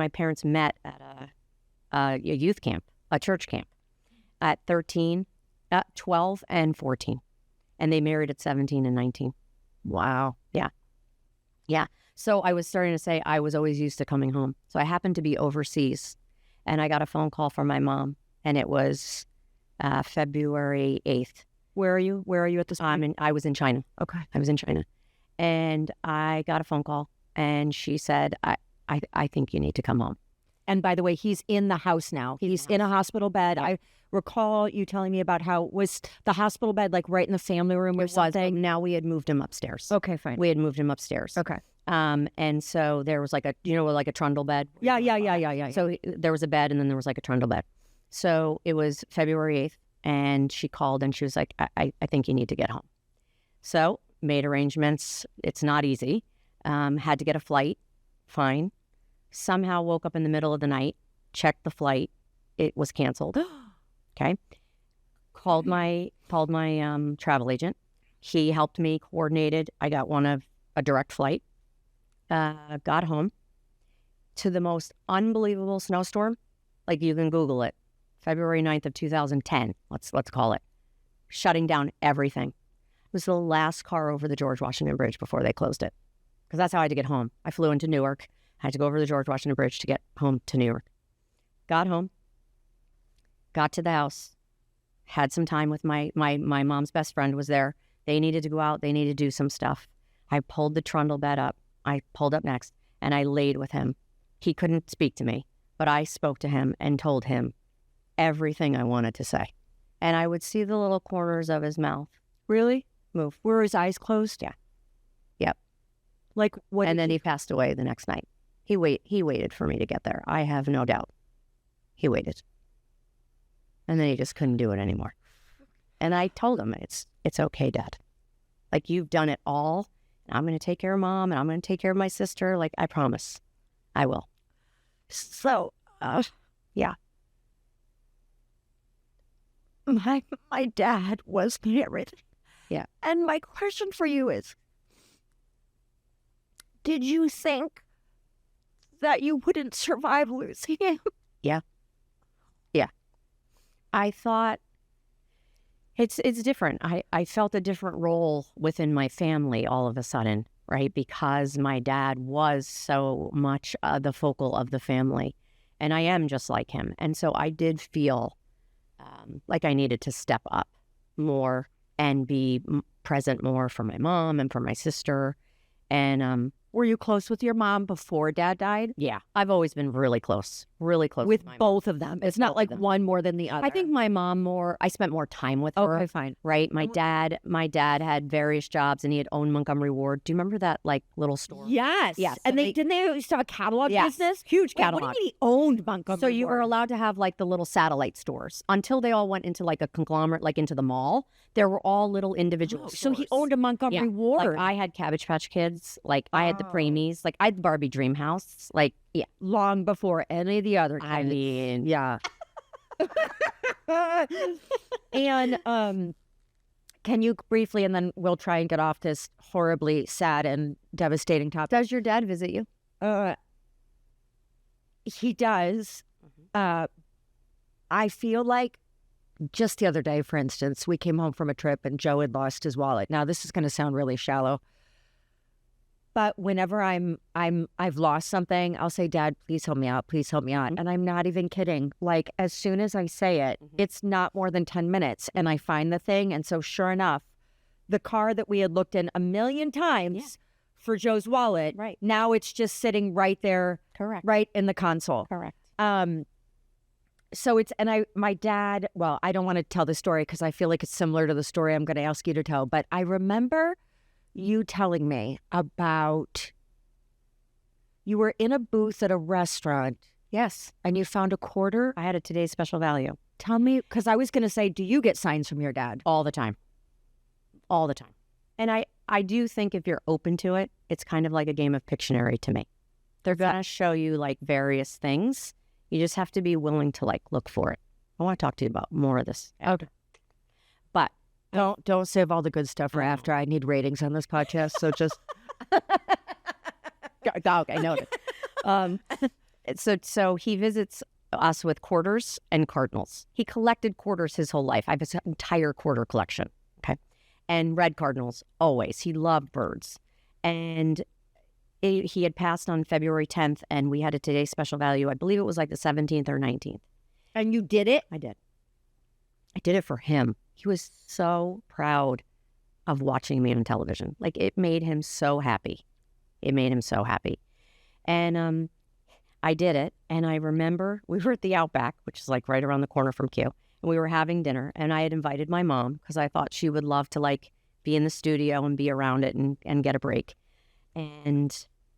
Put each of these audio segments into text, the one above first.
my parents met at a youth camp, a church camp, at 12 and 14. And they married at 17 and 19. Wow. Yeah. Yeah. So I was starting to say I was always used to coming home. So I happened to be overseas, and I got a phone call from my mom, and it was February 8th. Where are you? Where are you at this time? I was in China. Okay. I was in China. And I got a phone call, and she said, I think you need to come home. And by the way, he's in the house now. He's in a hospital bed. Yeah. I recall you telling me about how was the hospital bed like right in the family room or something? Now we had moved him upstairs. Okay, fine. We had moved him upstairs. Okay. And so there was like like a trundle bed. Yeah. So there was a bed, and then there was like a trundle bed. So it was February 8th, and she called, and she was like, I think you need to get home. So made arrangements. It's not easy. Had to get a flight. Fine. Somehow woke up in the middle of the night, checked the flight. It was canceled. Okay. Called my travel agent. He helped me, coordinated. I got a direct flight. Got home to the most unbelievable snowstorm. Like, you can Google it. February 9th of 2010, let's call it. Shutting down everything. It was the last car over the George Washington Bridge before they closed it. Because that's how I had to get home. I flew into Newark. I had to go over the George Washington Bridge to get home to New York. Got home. Got to the house. Had some time with my mom's best friend was there. They needed to go out. They needed to do some stuff. I pulled the trundle bed up. I pulled up next, and I laid with him. He couldn't speak to me, but I spoke to him and told him everything I wanted to say. And I would see the little corners of his mouth. Really? Move. Were his eyes closed? Yeah. Yep. Like what? And then he passed away the next night. He waited for me to get there. I have no doubt. He waited. And then he just couldn't do it anymore. And I told him, it's okay, Dad. Like, you've done it all. And I'm going to take care of Mom, and I'm going to take care of my sister. Like, I promise. I will. So, yeah. My dad was married. Yeah. And my question for you is, did you think that you wouldn't survive losing him? Yeah. Yeah. I thought it's different. I felt a different role within my family all of a sudden, right? Because my dad was so much the focal of the family, and I am just like him. And so I did feel like I needed to step up more and be present more for my mom and for my sister. And were you close with your mom before Dad died? Yeah, I've always been really close with both of them. It's not like one more than the other. I think my mom I spent more time with her. Okay, fine. Right. My dad had various jobs, and he had owned Montgomery Ward. Do you remember that little store? Yes. Yes. And didn't they used to have a catalog Yes. business? Huge Wait, catalog. what do you mean he owned Montgomery So you Ward? were allowed to have the little satellite stores until they all went into a conglomerate, into the mall. There were all little individual stores. So he owned a Montgomery Ward. I had Cabbage Patch Kids. I had the Preemies. I had the Barbie Dream House. Yeah. Long before any of the other kids. I mean, yeah. And can you briefly, and then we'll try and get off this horribly sad and devastating topic. Does your dad visit you? He does. I feel like just the other day, for instance, we came home from a trip and Joe had lost his wallet. Now, this is going to sound really shallow, but whenever I've lost something, I'll say, Dad, please help me out. Please help me out. And I'm not even kidding. As soon as I say it, it's not more than 10 minutes and I find the thing. And so sure enough, the car that we had looked in 1,000,000 times for Joe's wallet, right now it's just sitting right there. Correct. Right in the console. Correct. So my dad, well, I don't want to tell the story because I feel like it's similar to the story I'm going to ask you to tell, but I remember you telling me about you were in a booth at a restaurant. Yes. And you found a quarter. I had a Today's Special Value. Tell me, because I was going to say, do you get signs from your dad? All the time. All the time. And I do think if you're open to it, it's kind of like a game of Pictionary to me. They're going to show you various things. You just have to be willing to look for it. I want to talk to you about more of this after. Okay. But don't save all the good stuff for after. I need ratings on this podcast, so just okay, noted. So he visits us with quarters and cardinals. He collected quarters his whole life. I have his entire quarter collection. Okay. And red cardinals, always. He loved birds. And he had passed on February 10th, and we had a today's special value. I believe it was like the 17th or 19th. And you did it? I did. I did it for him. He was so proud of watching me on television. Like, it made him so happy. It made him so happy. And I did it. And I remember we were at the Outback, which is like right around the corner from Q. And we were having dinner. And I had invited my mom because I thought she would love to like be in the studio and be around it and get a break. And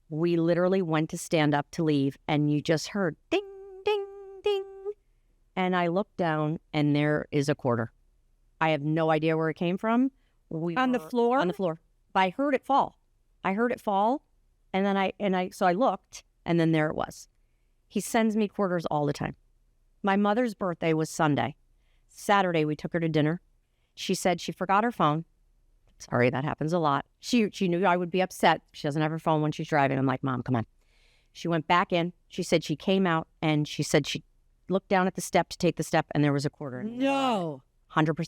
we literally went to stand up to leave. And you just heard ding, ding, ding. And I looked down and there is a quarter. I have no idea where it came from. On the floor? On the floor. But I heard it fall. And then so I looked, and then there it was. He sends me quarters all the time. My mother's birthday was Sunday. Saturday, we took her to dinner. She said she forgot her phone. Sorry, that happens a lot. She knew I would be upset. She doesn't have her phone when she's driving. I'm like, Mom, come on. She went back in. She said she came out, and she said she looked down at the step to take the step, and there was a quarter. No. 100%.